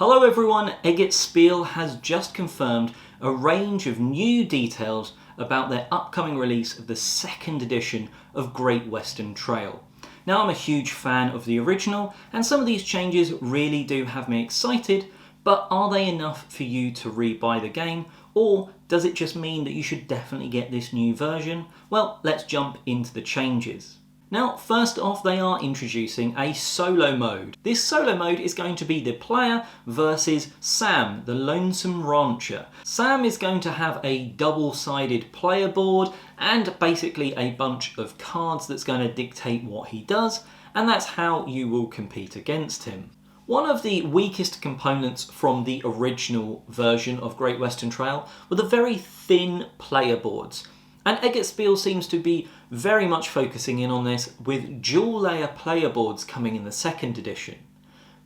Hello everyone, Eggertspiele has just confirmed a range of new details about their upcoming release of the second edition of Great Western Trail. Now I'm a huge fan of the original and some of these changes really do have me excited, but are they enough for you to rebuy the game, or does it just mean that you should definitely get this new version? Well, let's jump into the changes. Now, first off, they are introducing a solo mode. This solo mode is going to be the player versus Sam, the lonesome rancher. Sam is going to have a double-sided player board and basically a bunch of cards that's going to dictate what he does, and that's how you will compete against him. One of the weakest components from the original version of Great Western Trail were the very thin player boards. And Eggertspiele seems to be very much focusing in on this with dual layer player boards coming in the second edition.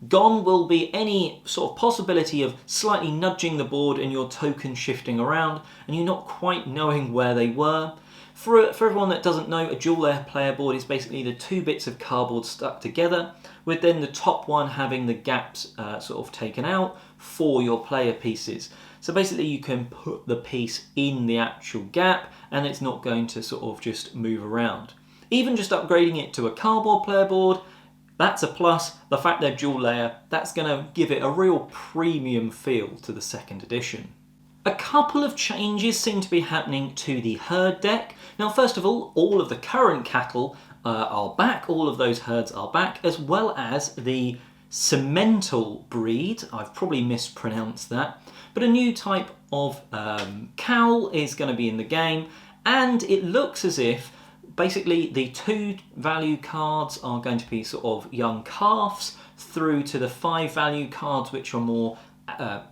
Gone will be any sort of possibility of slightly nudging the board and your token shifting around and you're not quite knowing where they were. For everyone that doesn't know, a dual layer player board is basically the two bits of cardboard stuck together, with then the top one having the gaps sort of taken out for your player pieces. So basically you can put the piece in the actual gap and it's not going to sort of just move around. Even just upgrading it to a cardboard player board, that's a plus. The fact they're dual layer, that's going to give it a real premium feel to the second edition. A couple of changes seem to be happening to the herd deck. Now, first of all of the current cattle are back, all of those herds are back, as well as the cemental breed. I've probably mispronounced that, but a new type of cow is going to be in the game, and it looks as if basically the 2 value cards are going to be sort of young calves through to the 5 value cards, which are more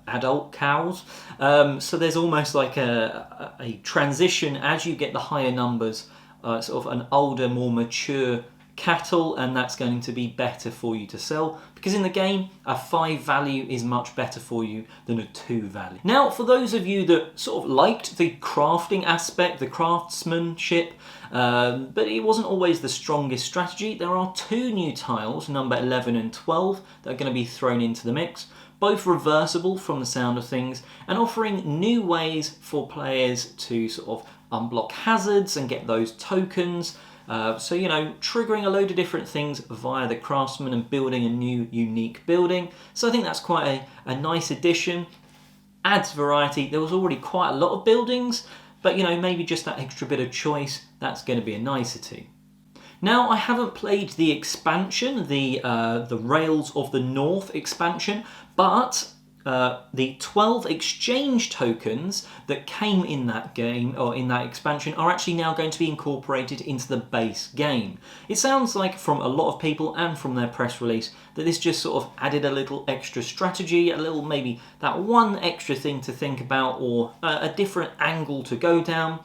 adult cows. So there's almost like a transition as you get the higher numbers, sort of an older, more mature cattle, and that's going to be better for you to sell, because in the game a 5 value is much better for you than a 2 value. Now, for those of you that sort of liked the crafting aspect, the craftsmanship, but it wasn't always the strongest strategy, there are 2 new tiles, number 11 and 12, that are going to be thrown into the mix, both reversible from the sound of things and offering new ways for players to sort of unblock hazards and get those tokens. So, you know, triggering a load of different things via the craftsman and building a new unique building. So I think that's quite a nice addition. Adds variety. There was already quite a lot of buildings, but, you know, maybe just that extra bit of choice, that's going to be a nicety. Now, I haven't played the expansion, the Rails of the North expansion, but the 12 exchange tokens that came in that game, or in that expansion, are actually now going to be incorporated into the base game. It sounds like, from a lot of people and from their press release, that this just sort of added a little extra strategy, a little maybe that one extra thing to think about, or a different angle to go down.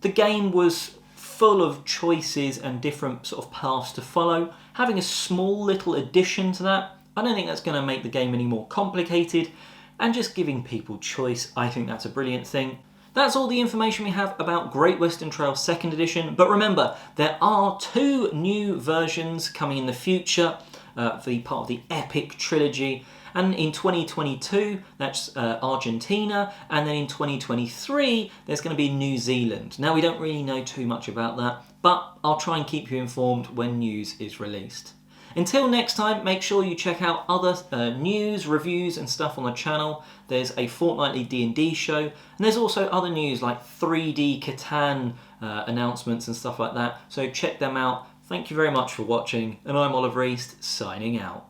The game was full of choices and different sort of paths to follow. Having a small little addition to that, I don't think that's going to make the game any more complicated, and just giving people choice, I think that's a brilliant thing. That's all the information we have about Great Western Trail 2nd Edition, but remember, there are 2 new versions coming in the future, for the part of the Epic Trilogy, and in 2022, that's Argentina, and then in 2023, there's going to be New Zealand. Now, we don't really know too much about that, but I'll try and keep you informed when news is released. Until next time, make sure you check out other news, reviews and stuff on the channel. There's a fortnightly D&D show, and there's also other news like 3D Catan announcements and stuff like that, so check them out. Thank you very much for watching, and I'm Oliver East, signing out.